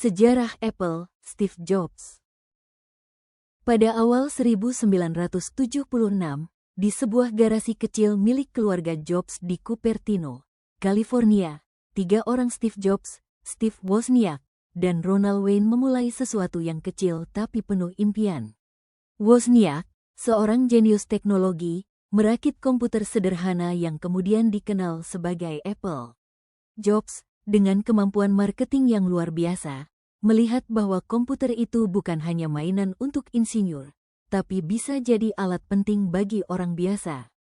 Sejarah Apple, Steve Jobs. Pada awal 1976, di sebuah garasi kecil milik keluarga Jobs di Cupertino, California, 3 orang Steve Jobs, Steve Wozniak, dan Ronald Wayne memulai sesuatu yang kecil tapi penuh impian. Wozniak, seorang jenius teknologi, merakit komputer sederhana yang kemudian dikenal sebagai Apple. Jobs, dengan kemampuan marketing yang luar biasa, melihat bahwa komputer itu bukan hanya mainan untuk insinyur, tapi bisa jadi alat penting bagi orang biasa.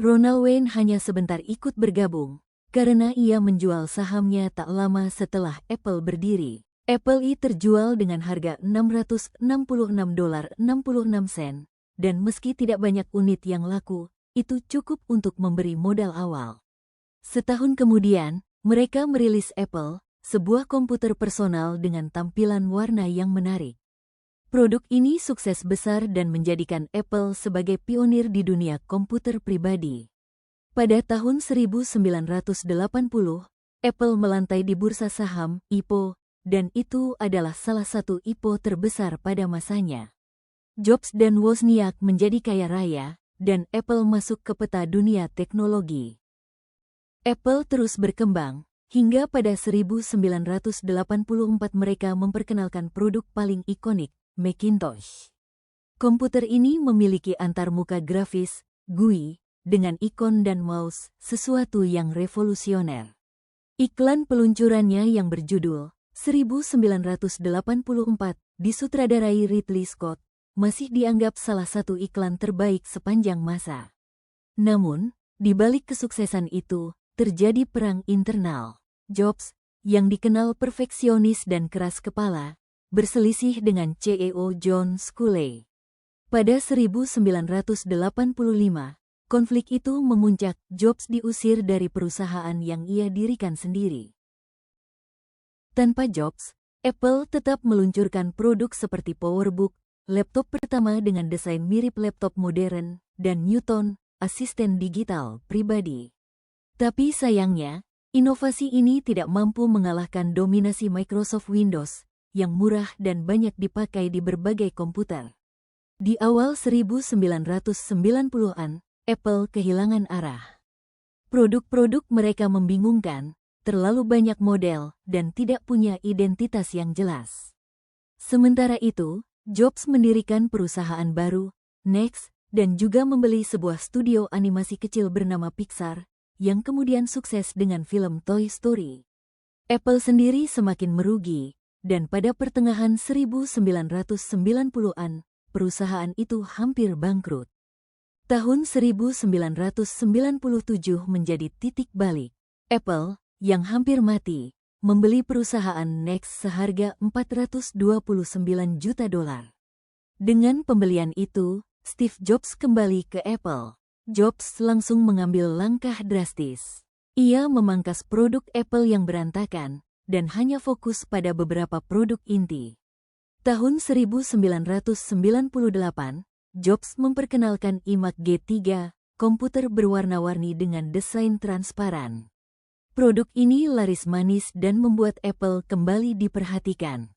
Ronald Wayne hanya sebentar ikut bergabung, karena ia menjual sahamnya tak lama setelah Apple berdiri. Apple I terjual dengan harga $666.66, dan meski tidak banyak unit yang laku, itu cukup untuk memberi modal awal. Setahun kemudian, mereka merilis Apple, sebuah komputer personal dengan tampilan warna yang menarik. Produk ini sukses besar dan menjadikan Apple sebagai pionir di dunia komputer pribadi. Pada tahun 1980, Apple melantai di bursa saham IPO, dan itu adalah salah satu IPO terbesar pada masanya. Jobs dan Wozniak menjadi kaya raya, dan Apple masuk ke peta dunia teknologi. Apple terus berkembang, hingga pada 1984 mereka memperkenalkan produk paling ikonik, Macintosh. Komputer ini memiliki antarmuka grafis, GUI, dengan ikon dan mouse, sesuatu yang revolusioner. Iklan peluncurannya yang berjudul 1984 disutradarai Ridley Scott, masih dianggap salah satu iklan terbaik sepanjang masa. Namun, di balik kesuksesan itu, terjadi perang internal. Jobs, yang dikenal perfeksionis dan keras kepala, berselisih dengan CEO John Sculley. Pada 1985, konflik itu memuncak. Jobs diusir dari perusahaan yang ia dirikan sendiri. Tanpa Jobs, Apple tetap meluncurkan produk seperti PowerBook, laptop pertama dengan desain mirip laptop modern, dan Newton, asisten digital pribadi. Tapi sayangnya, inovasi ini tidak mampu mengalahkan dominasi Microsoft Windows, yang murah dan banyak dipakai di berbagai komputer. Di awal 1990-an, Apple kehilangan arah. Produk-produk mereka membingungkan, terlalu banyak model, dan tidak punya identitas yang jelas. Sementara itu, Jobs mendirikan perusahaan baru, Next, dan juga membeli sebuah studio animasi kecil bernama Pixar, yang kemudian sukses dengan film Toy Story. Apple sendiri semakin merugi, dan pada pertengahan 1990-an, perusahaan itu hampir bangkrut. Tahun 1997 menjadi titik balik. Apple, yang hampir mati, membeli perusahaan Next seharga $429 juta. Dengan pembelian itu, Steve Jobs kembali ke Apple. Jobs langsung mengambil langkah drastis. Ia memangkas produk Apple yang berantakan, dan hanya fokus pada beberapa produk inti. Tahun 1998, Jobs memperkenalkan iMac G3, komputer berwarna-warni dengan desain transparan. Produk ini laris manis dan membuat Apple kembali diperhatikan.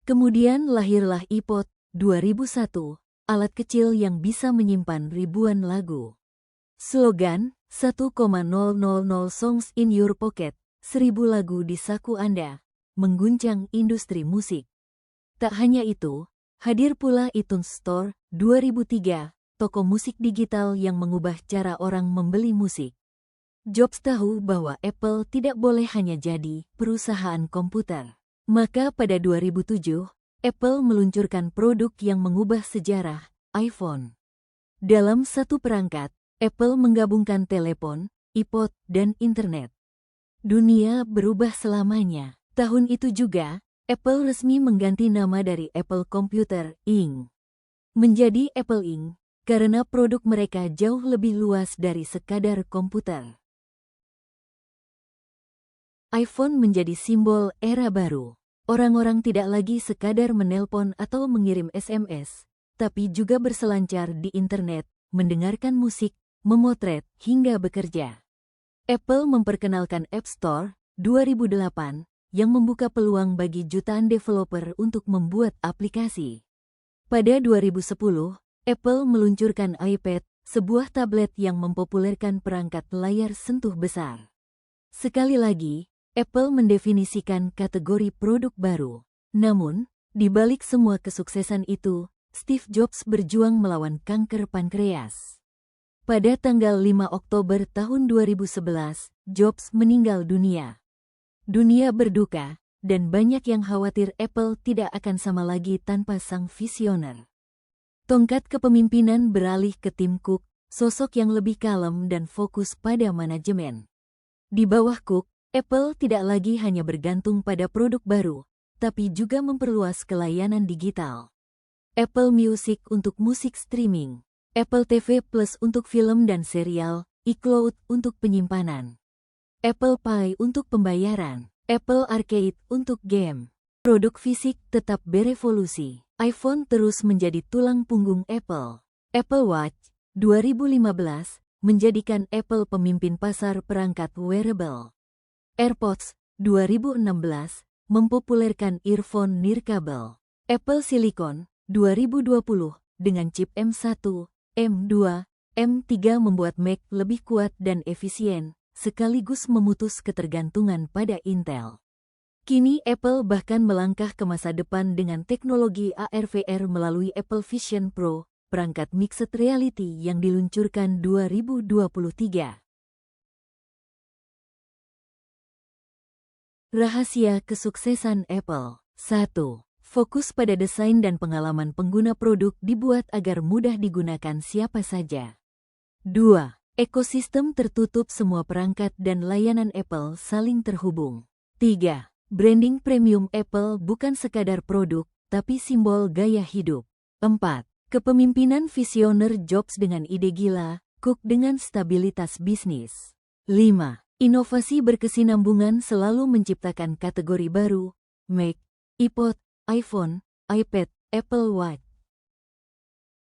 Kemudian lahirlah iPod 2001, alat kecil yang bisa menyimpan ribuan lagu. Slogan, 1,000 songs in your pocket, 1000 lagu di saku Anda, mengguncang industri musik. Tak hanya itu, hadir pula iTunes Store, 2003, toko musik digital yang mengubah cara orang membeli musik. Jobs tahu bahwa Apple tidak boleh hanya jadi perusahaan komputer. Maka pada 2007, Apple meluncurkan produk yang mengubah sejarah, iPhone. Dalam satu perangkat, Apple menggabungkan telepon, iPod, dan internet. Dunia berubah selamanya. Tahun itu juga, Apple resmi mengganti nama dari Apple Computer, Inc. menjadi Apple Inc. karena produk mereka jauh lebih luas dari sekadar komputer. iPhone menjadi simbol era baru. Orang-orang tidak lagi sekadar menelpon atau mengirim SMS, tapi juga berselancar di internet, mendengarkan musik, memotret, hingga bekerja. Apple memperkenalkan App Store, 2008, yang membuka peluang bagi jutaan developer untuk membuat aplikasi. Pada 2010, Apple meluncurkan iPad, sebuah tablet yang mempopulerkan perangkat layar sentuh besar. Sekali lagi, Apple mendefinisikan kategori produk baru. Namun, di balik semua kesuksesan itu, Steve Jobs berjuang melawan kanker pankreas. Pada tanggal 5 Oktober tahun 2011, Jobs meninggal dunia. Dunia berduka, dan banyak yang khawatir Apple tidak akan sama lagi tanpa sang visioner. Tongkat kepemimpinan beralih ke Tim Cook, sosok yang lebih kalem dan fokus pada manajemen. Di bawah Cook, Apple tidak lagi hanya bergantung pada produk baru, tapi juga memperluas kelayanan digital. Apple Music untuk musik streaming, Apple TV Plus untuk film dan serial, iCloud untuk penyimpanan, Apple Pay untuk pembayaran, Apple Arcade untuk game. Produk fisik tetap berevolusi. iPhone terus menjadi tulang punggung Apple. Apple Watch 2015 menjadikan Apple pemimpin pasar perangkat wearable. AirPods 2016 mempopulerkan earphone nirkabel. Apple Silicon 2020 dengan chip M1, M2, M3 membuat Mac lebih kuat dan efisien, sekaligus memutus ketergantungan pada Intel. Kini Apple bahkan melangkah ke masa depan dengan teknologi AR/VR melalui Apple Vision Pro, perangkat mixed reality yang diluncurkan 2023. Rahasia kesuksesan Apple. 1. Fokus pada desain dan pengalaman pengguna produk dibuat agar mudah digunakan siapa saja. 2. Ekosistem tertutup, semua perangkat dan layanan Apple saling terhubung. 3. Branding premium Apple bukan sekadar produk, tapi simbol gaya hidup. 4. Kepemimpinan visioner Jobs dengan ide gila, Cook dengan stabilitas bisnis. 5. Inovasi berkesinambungan selalu menciptakan kategori baru, Mac, iPod, iPhone, iPad, Apple Watch.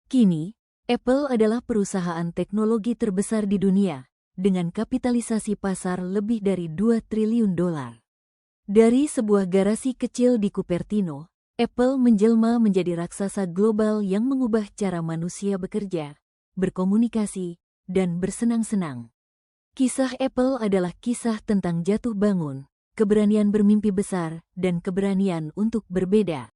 Kini, Apple adalah perusahaan teknologi terbesar di dunia, dengan kapitalisasi pasar lebih dari $2 triliun. Dari sebuah garasi kecil di Cupertino, Apple menjelma menjadi raksasa global yang mengubah cara manusia bekerja, berkomunikasi, dan bersenang-senang. Kisah Apple adalah kisah tentang jatuh bangun, keberanian bermimpi besar, dan keberanian untuk berbeda.